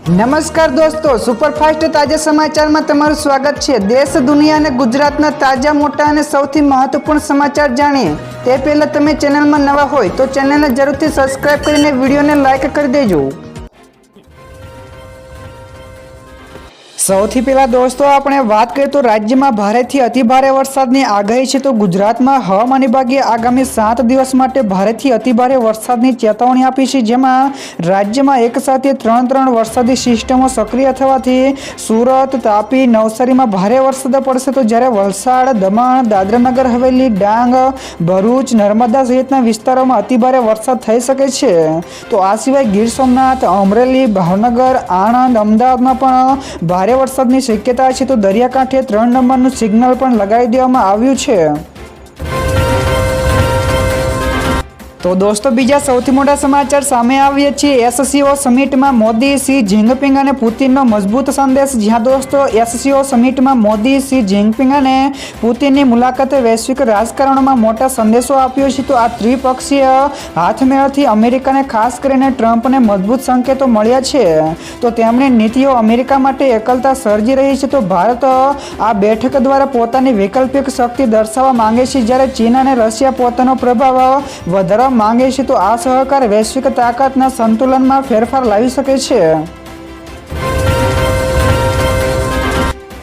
નમસ્કાર દોસ્તો, સુપરફાસ્ટ તાજા સમાચારમાં તમારું સ્વાગત છે। દેશ, દુનિયા અને ગુજરાતના તાજા, મોટા અને સૌથી મહત્વપૂર્ણ સમાચાર જાણીએ તે પહેલા તમે ચેનલમાં નવા હોય તો ચેનલને જરૂરથી સબસ્ક્રાઇબ કરીને વિડીયોને લાઇક કરી દેજો। સૌથી પહેલા દોસ્તો આપણે વાત કરીએ તો રાજ્યમાં ભારેથી અતિભારે વરસાદની આગાહી છે। તો ગુજરાતમાં હવામાન વિભાગે આગામી 7 દિવસ માટે ભારેથી અતિભારે વરસાદની ચેતવણી આપી છે, જેમાં રાજ્યમાં એક સાથે ત્રણ વરસાદી સિસ્ટમો સક્રિય થવાથી સુરત, તાપી, નવસારીમાં ભારે વરસાદ પડશે। તો જ્યારે વલસાડ, દમણ, દાદરાનગર હવેલી, ડાંગ, ભરૂચ, નર્મદા સહિતના વિસ્તારોમાં અતિભારે વરસાદ થઈ શકે છે। તો આ સિવાય ગીર સોમનાથ, અમરેલી, ભાવનગર, આણંદ, અમદાવાદમાં પણ ભારે વરસાદની શક્યતા છે। તો દરિયાકાંઠે 3 નંબરનું સિગ્નલ પણ લગાવી દેવામાં આવ્યું છે। તો દોસ્તો બીજા સૌથી મોટા સમાચાર સામે આવ્યા છે। એસસીઓ સમિટમાં મોદી, શી જિનપિંગ અને પુતિનનો મજબૂત સંદેશ। જ્યાં દોસ્તો એસસીઓ સમિટમાં મોદી, શી જિનપિંગ અને પુતિનની મુલાકાતે વૈશ્વિક રાજકારણમાં મોટા સંદેશો આપ્યો છે। તો આ ત્રિપક્ષીય હાથમેળથી અમેરિકાને ખાસ કરીને ટ્રમ્પને મજબૂત સંકેતો મળ્યા છે। તો તેમની નીતિઓ અમેરિકા માટે એકલતા સર્જી રહી છે। તો ભારત આ બેઠક દ્વારા પોતાની વૈકલ્પિક શક્તિ દર્શાવવા માંગે છે, જ્યારે ચીન અને રશિયા પોતાનો પ્રભાવ વધારવા માંગે છે। તો આ સહકાર વૈશ્વિક તાકાતના સંતુલનમાં ફેરફાર લાવી શકે છે।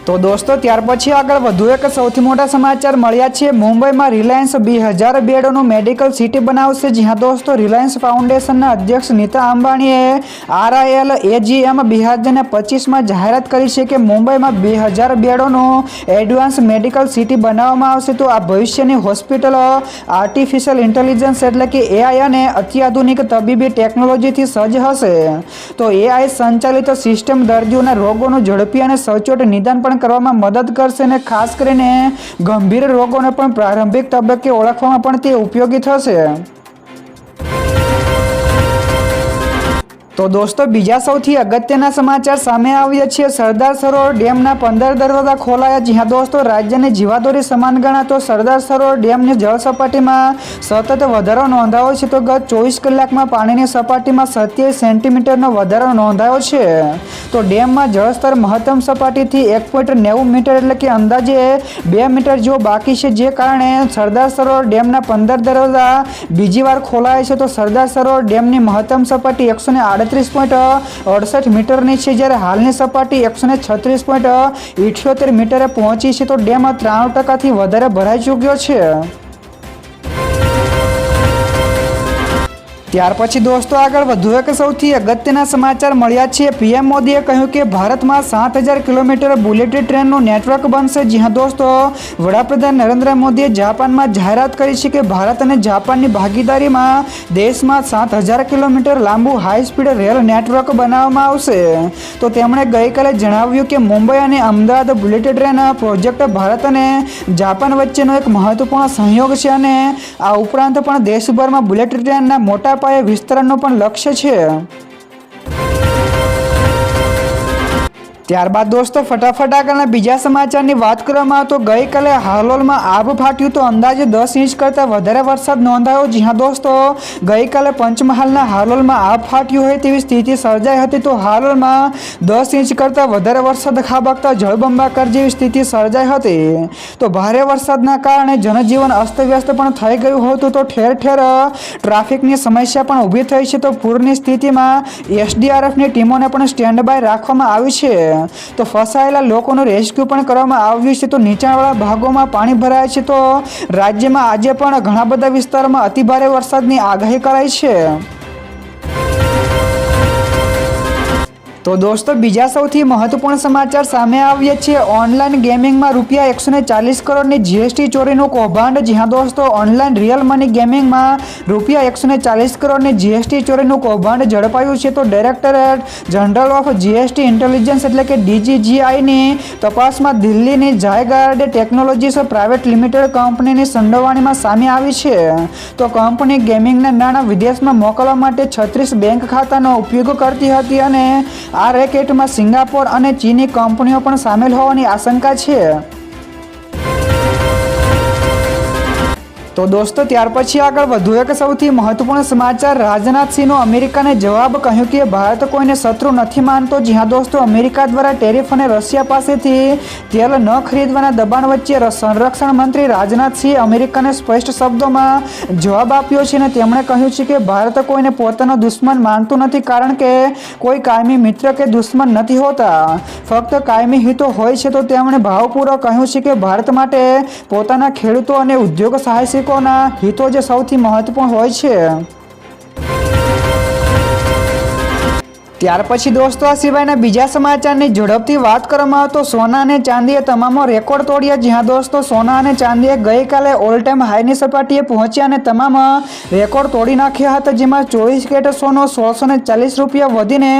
તો દોસ્તો ત્યાર પછી આગળ વધુ એક સૌથી મોટા સમાચાર મળ્યા છે। મુંબઈમાં રિલાયન્સ 2000 બેડોનું મેડિકલ સિટી બનાવશે। જ્યાં દોસ્તો રિલાયન્સ ફાઉન્ડેશનના અધ્યક્ષ નીતા અંબાણીએ RIL AGM 2025માં જાહેરાત કરી છે કે મુંબઈમાં 2000 બેડોનું એડવાન્સ મેડિકલ સિટી બનાવવામાં આવશે। તો આ ભવિષ્યની હોસ્પિટલ આર્ટિફિશિયલ ઇન્ટેલિજન્સ એટલે કે AI અને અત્યાધુનિક તબીબી ટેકનોલોજીથી સજ્જ હશે। તો AI સંચાલિત સિસ્ટમ દર્દીઓના રોગોનું ઝડપી અને સચોટ નિદાન પણ કરવામાં મદદ કરશે અને ખાસ કરીને ગંભીર રોગોને પણ પ્રારંભિક તબક્કે ઓળખવામાં પણ તે ઉપયોગી થશે। તો દોસ્તો બીજા સૌથી અગત્યના સમાચાર સામે આવ્યા છે। સરદાર સરોવર ડેમના 15 દરવાજા ખોલાયા। જ્યાં દોસ્તો રાજ્યની જીવાદોરી સમાન ગણાતો સરદાર સરોવર ડેમની જળ સપાટીમાં સતત વધારો નોંધાયો છે। તો ગત 24 કલાકમાં પાણીની સપાટીમાં 27 સેન્ટીમીટરનો વધારો નોંધાયો છે। તો ડેમમાં જળસ્તર મહત્તમ સપાટીથી 1.90 મીટર એટલે કે અંદાજે 2 મીટર જેવો બાકી છે, જે કારણે સરદાર સરોવર ડેમના 15 દરવાજા બીજી વાર ખોલાયા છે। તો સરદાર સરોવર ડેમની મહત્તમ સપાટી 138.68 મીટરની છે, જ્યારે હાલની સપાટી 136.78 મીટરે પહોંચી છે। તો ડેમ 93% વધારે ભરાઈ ચૂક્યો છે। ત્યાર પછી દોસ્તો આગળ વધુ એક સૌથી અગત્યના સમાચાર મળ્યા છે। PM મોદીએ કહ્યું કે ભારતમાં 7000 કિલોમીટર બુલેટ ટ્રેનનું નેટવર્ક બનશે। જ્યાં દોસ્તો વડાપ્રધાન નરેન્દ્ર મોદીએ જાપાનમાં જાહેરાત કરી છે કે ભારત અને જાપાનની ભાગીદારીમાં દેશમાં 7000 કિલોમીટર લાંબુ હાઈ સ્પીડ રેલ નેટવર્ક બનાવવામાં આવશે। તો તેમણે ગઈકાલે જણાવ્યું કે મુંબઈ અને Ahmedabad bullet train project Bharat અને જાપાન વચ્ચેનો એક મહત્વપૂર્ણ સહયોગ છે અને આ ઉપરાંત પણ દેશભરમાં બુલેટ ટ્રેનના મોટા વિસ્તરણનો પણ લક્ષ્ય છે। ત્યારબાદ દોસ્તો ફટાફટ આગળના બીજા સમાચારની વાત કરવામાં આવે તો ગઈકાલે હાલોલમાં આભ ફાટ્યું તો અંદાજે 10 ઇંચ કરતાં વધારે વરસાદ નોંધાયો। જ્યાં દોસ્તો ગઈકાલે પંચમહાલના હાલોલમાં આભ ફાટ્યું હોય તેવી સ્થિતિ સર્જાઈ હતી। તો હાલોલમાં 10 ઇંચ કરતાં વધારે વરસાદ ખાબકતા જળબંબાકાર જેવી સ્થિતિ સર્જાઈ હતી। તો ભારે વરસાદના કારણે જનજીવન અસ્તવ્યસ્ત પણ થઈ ગયું હતું। તો ઠેર ઠેર ટ્રાફિકની સમસ્યા પણ ઊભી થઈ છે। તો પૂરની સ્થિતિમાં SDRFની ટીમોને પણ સ્ટેન્ડ બાય રાખવામાં આવી છે। તો ફસાયેલા લોકોનું રેસ્ક્યુ પણ કરવામાં આવ્યું છે। તો નીચાણવાળા ભાગોમાં પાણી ભરાય છે। તો રાજ્યમાં આજે પણ ઘણા બધા વિસ્તારોમાં અતિભારે વરસાદની આગાહી કરાઈ છે। તો દોસ્તો બીજા સૌથી મહત્વપૂર્ણ સમાચાર સામે આવ્યા છે। ઓનલાઈન ગેમિંગમાં રૂપિયા 140 કરોડની GST ચોરીનું કૌભાંડ। જ્યાં દોસ્તો ઓનલાઈન રિયલ મની ગેમિંગમાં રૂપિયા 140 કરોડની GST ચોરીનું કૌભાંડ ઝડપાયું છે। તો directorate general of GST intelligence એટલે કે DGGIની તપાસમાં દિલ્હીની ઝાયગાર્ડ ટેકનોલોજીસ પ્રાઇવેટ લિમિટેડ કંપનીની સંડોવણીમાં સામે આવી છે। તો કંપની ગેમિંગના નાણાં વિદેશમાં મોકલવા માટે 36 બેંક ખાતાનો ઉપયોગ કરતી હતી અને આ રેકેટમાં સિંગાપોર અને ચીની કંપનીઓ પણ સામેલ હોવાની આશંકા છે। તો દોસ્તો ત્યાર પછી આગળ વધુ એક સૌથી મહત્વપૂર્ણ સમાચાર, રાજનાથસિંહનો અમેરિકાને જવાબ, કહ્યું કે ભારત કોઈને શત્રુ નથી માનતો. જી હા દોસ્તો, અમેરિકા દ્વારા ટેરિફ અને રશિયા પાસેથી તેલ ન ખરીદવાના દબાણ વચ્ચે સંરક્ષણ મંત્રી રાજનાથસિંહે અમેરિકાને સ્પષ્ટ શબ્દોમાં જવાબ આપ્યો છે અને તેમણે કહ્યું છે કે ભારત કોઈને પોતાનો દુશ્મન માનતું નથી, કારણ કે કોઈ કાયમી મિત્ર કે દુશ્મન નથી હોતા, ફક્ત કાયમી હિતો હોય છે. તો તેમણે ભાવપૂર્વક કહ્યું છે કે ભારત માટે પોતાના ખેડૂતો અને ઉદ્યોગ સાહસિકો ના હિતો જે સૌથી મહત્વપૂર્ણ હોય છે. ત્યાર પછી દોસ્તો આ સિવાયના બીજા સમાચારની ઝડપથી વાત કરવામાં આવે તો સોના અને ચાંદીએ તમામ રેકોર્ડ તોડ્યા. જી હા દોસ્તો, સોના અને ચાંદીએ ગઈકાલે ઓલ ટાઈમ હાઈની સપાટીએ પહોંચ્યા અને તમામ રેકોર્ડ તોડી નાખ્યા હતા. જેમાં 24 કેરેટ સોનું 140 રૂપિયા વધીને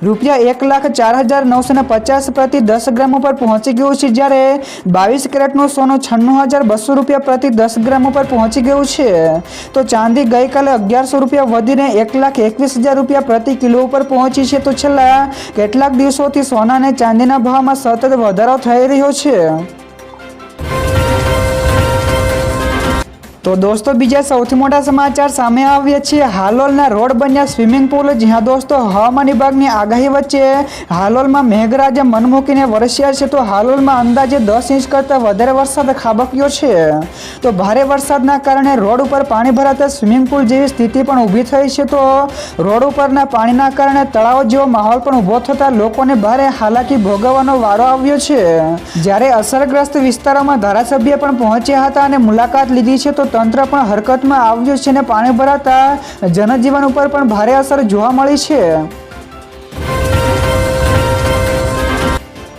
₹1,04,950 પ્રતિ 10 ગ્રામ ઉપર પહોંચી ગયું છે, જ્યારે 22 કેરેટનું સોનું 96,200 રૂપિયા પ્રતિ 10 ગ્રામ ઉપર પહોંચી ગયું છે. તો ચાંદી ગઈકાલે 1100 રૂપિયા વધીને 1,21,000 રૂપિયા પ્રતિ કિલો ઉપર પહોંચી છે. તો છેલ્લા કેટલાક દિવસોથી સોના અને ચાંદીના ભાવમાં સતત વધારો થઈ રહ્યો છે. તો દોસ્તો બીજા સૌથી મોટા સમાચાર સામે આવ્યા છે. હાલોલના રોડ બન્યા સ્વિમિંગ પુલ. જી હા દોસ્તો, હવામાન વિભાગની આગાહી વચ્ચે હાલોલમાં મેઘરાજા મન મૂકીને વરસ્યા છે. તો હાલોલમાં અંદાજે 10 ઇંચ કરતાં વધારે વરસાદ ખાબક્યો છે. તો ભારે વરસાદના કારણે રોડ ઉપર પાણી ભરાતા સ્વિમિંગ પુલ જેવી સ્થિતિ પણ ઊભી થઈ છે. તો રોડ ઉપરના પાણીના કારણે તળાવ જેવો માહોલ પણ ઊભો થતાં લોકોને ભારે હાલાકી ભોગવવાનો વારો આવ્યો છે. જ્યારે અસરગ્રસ્ત વિસ્તારોમાં ધારાસભ્ય પણ પહોંચ્યા હતા અને મુલાકાત લીધી છે. તો તંત્ર પણ હરકતમાં આવ્યું છે અને પાણી ભરાતા જનજીવન ઉપર પણ ભારે અસર જોવા મળી છે.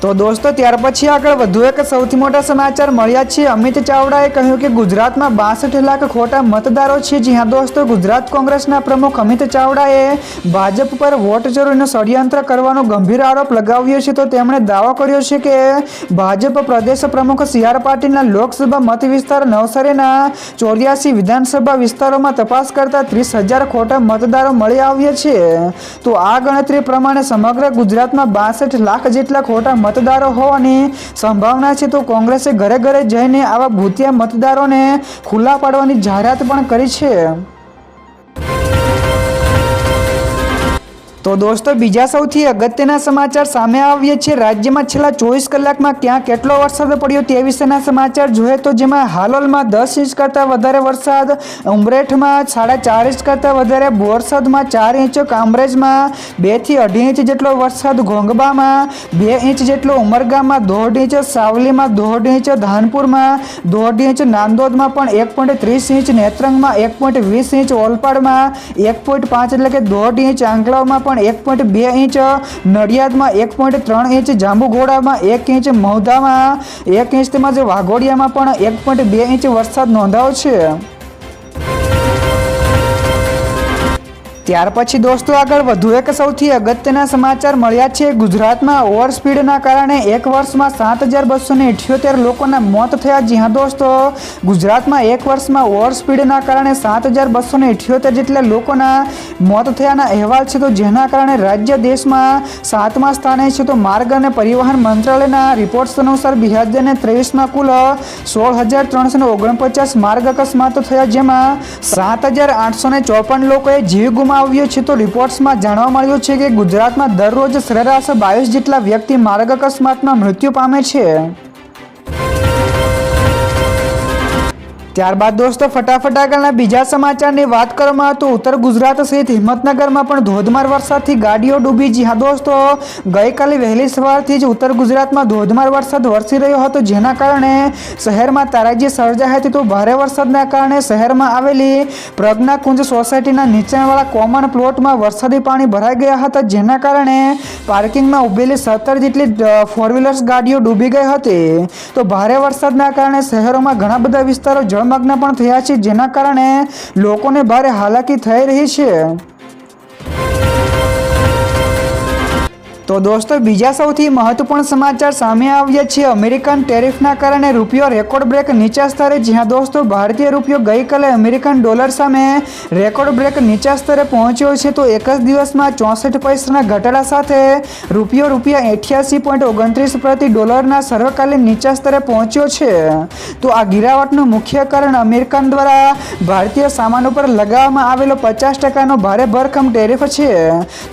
તો દોસ્તો ત્યાર પછી આગળ વધુ એક સૌથી મોટા સમાચાર મળ્યા છે. અમિત ચાવડાએ કહ્યું કે ગુજરાતમાં 62 લાખ ખોટા મતદારો છે. જી હા દોસ્તો, ગુજરાત કોંગ્રેસના પ્રમુખ અમિત ચાવડાએ ભાજપ પર વોટ ચોરીનું ષડયંત્ર કરવાનો ગંભીર આરોપ લગાવ્યો છે. તો તેમણે દાવો કર્યો છે કે ભાજપ પ્રદેશ પ્રમુખ CR પાટીલના લોકસભા મત વિસ્તાર નવસારીના 84 વિધાનસભા વિસ્તારોમાં તપાસ કરતા 30,000 ખોટા મતદારો મળી આવ્યા છે. તો આ ગણતરી પ્રમાણે સમગ્ર ગુજરાતમાં 62 લાખ જેટલા ખોટા મતદારો હોવાની સંભાવના છે. તો કોંગ્રેસે ઘરે ઘરે જઈને આવા ભૂતિયા મતદારોને ખુલ્લા પાડવાની જાહેરાત પણ કરી છે. તો દોસ્તો બીજા સૌથી અગત્યના સમાચાર સામે આવ્યા છે. રાજ્યમાં છેલ્લા 24 કલાકમાં ક્યાં કેટલો વરસાદ પડ્યો તે વિશેના સમાચાર જોઈએ તો જેમાં હાલોલમાં 10 ઇંચ કરતાં વધારે વરસાદ, ઉમરેઠમાં 4.5 ઇંચ કરતાં વધારે, બોરસદમાં 4 ઇંચ, કામરેજમાં 2 થી 2.5 ઇંચ જેટલો વરસાદ, ઘોંઘબામાં 2 ઇંચ જેટલો, ઉમરગામમાં 1.5 ઇંચ, સાવલીમાં 1.5 ઇંચ, ધાનપુરમાં 1.5 ઇંચ, નાંદોદમાં પણ 1.30 ઇંચ, નેત્રંગમાં 1.20 ઇંચ, ઓલપાડમાં 1.5 એટલે કે 1.5 ઇંચ, આંકલાવમાં પણ 1.2 ઇંચ, નડિયાદમાં 1.3 ઇંચ, જાંબુઘોડામાં 1 ઇંચ, મહુધામાં 1 ઇંચ તેમજ વાઘોડિયામાં પણ 1.2 ઇંચ વરસાદ નોંધાયો છે. ત્યાર પછી દોસ્તો આગળ વધુ એક સૌથી અગત્યના સમાચાર મળ્યા છે. ગુજરાતમાં ઓવરસ્પીડના કારણે એક વર્ષમાં 7,278 લોકોના મોત થયા. જી હા દોસ્તો, ગુજરાતમાં એક વર્ષમાં ઓવરસ્પીડના કારણે 7,278 જેટલા લોકોના મોત થયાના અહેવાલ છે. તો જેના કારણે રાજ્ય દેશમાં 7મા સ્થાને છે. તો માર્ગ અને પરિવહન મંત્રાલયના રિપોર્ટ્સ અનુસાર 2023માં કુલ 16,349 માર્ગ અકસ્માતો થયા, જેમાં 7,854 લોકોએ જીવ ગુમાવ્યો છે. તો રિપોર્ટ્સમાં જાણવા મળ્યું છે કે ગુજરાતમાં દરરોજ સરેરાશ 22 જેટલા વ્યક્તિ માર્ગ અકસ્માતમાં મૃત્યુ પામે છે. ત્યારબાદ દોસ્તો ફટાફટ આગળના બીજા સમાચારની વાત કરવામાં તો ઉત્તર ગુજરાત સહિત હિંમતનગરમાં પણ ધોધમાર વરસાદથી ગાડીઓ ડૂબી. જી હા દોસ્તો, ગઈકાલે વહેલી સવારથી જ ઉત્તર ગુજરાતમાં ધોધમાર વરસાદ વરસી રહ્યો હતો, જેના કારણે શહેરમાં તારાજી સર્જાઈ હતી. તો ભારે વરસાદના કારણે શહેરમાં આવેલી પ્રજ્ઞાકુંજ સોસાયટીના નીચાણવાળા કોમન પ્લોટમાં વરસાદી પાણી ભરાઈ ગયા હતા, જેના કારણે પાર્કિંગમાં ઉભેલી 17 જેટલી 4વ્હીલર્સ ગાડીઓ ડૂબી ગઈ હતી. તો ભારે વરસાદના કારણે શહેરોમાં ઘણા બધા વિસ્તારો જળમગ્ન પણ થયા છે, જેના કારણે લોકોને ભારે હાલાકી થઈ રહી છે. તો દોસ્તો બીજા સૌથી મહત્વપૂર્ણ સમાચાર સામે આવ્યા છે અમેરિકન ટેરિફના કારણે રૂપિયો રેકોર્ડ બ્રેક નીચા સ્તરે। જ્યાં દોસ્તો ભારતીય રૂપિયો ગઈકાલે અમેરિકન ડોલર સામે રેકોર્ડ બ્રેક નીચા સ્તરે પહોંચ્યો છે। તો એક જ દિવસમાં 64 પૈસાના ઘટાડા સાથે રૂપિયો ₹88.29 પ્રતિ ડોલરના સર્વકાલીન નીચા સ્તરે પહોંચ્યો છે। તો આ ગિરાવટનું મુખ્ય કારણ અમેરિકન દ્વારા ભારતીય સામાન ઉપર લગાવવામાં આવેલો 50%નો ભારે ભરખમ ટેરિફ છે।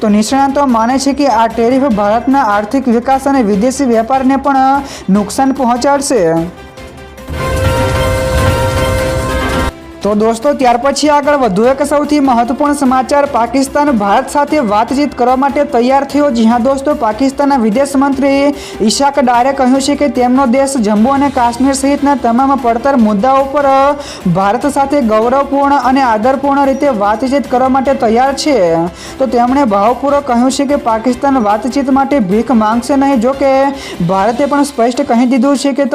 તો નિષ્ણાતો માને છે કે આ ટેરિફ ભારતના આર્થિક વિકાસ અને વિદેશી વેપારને પણ નુકસાન પહોંચાડશે। તો દોસ્તો ત્યાર પછી આગળ વધુ એક સૌથી મહત્વપૂર્ણ સમાચાર, પાકિસ્તાન ભારત સાથે વાતચીત કરવા માટે તૈયાર થયો। જી હા દોસ્તો, પાકિસ્તાનના વિદેશ મંત્રી ઇશાક ડારે કહ્યું છે કે તેમનો દેશ જમ્મુ અને કાશ્મીર સહિતના તમામ પડતર મુદ્દાઓ પર ભારત સાથે ગૌરવપૂર્ણ અને આદરપૂર્ણ રીતે વાતચીત કરવા માટે તૈયાર છે। તો તેમણે ભાવપૂર્વક કહ્યું છે કે પાકિસ્તાન વાતચીત માટે ભીખ માંગશે નહીં। જો કે ભારતે પણ સ્પષ્ટ કહી દીધું છે કે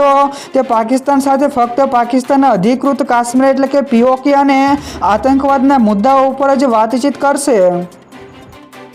તે પાકિસ્તાન સાથે ફક્ત પાકિસ્તાનના અધિકૃત કાશ્મીર એટલે કે POK અને આતંકવાદના મુદ્દાઓ ઉપર જ વાતચીત કરશે।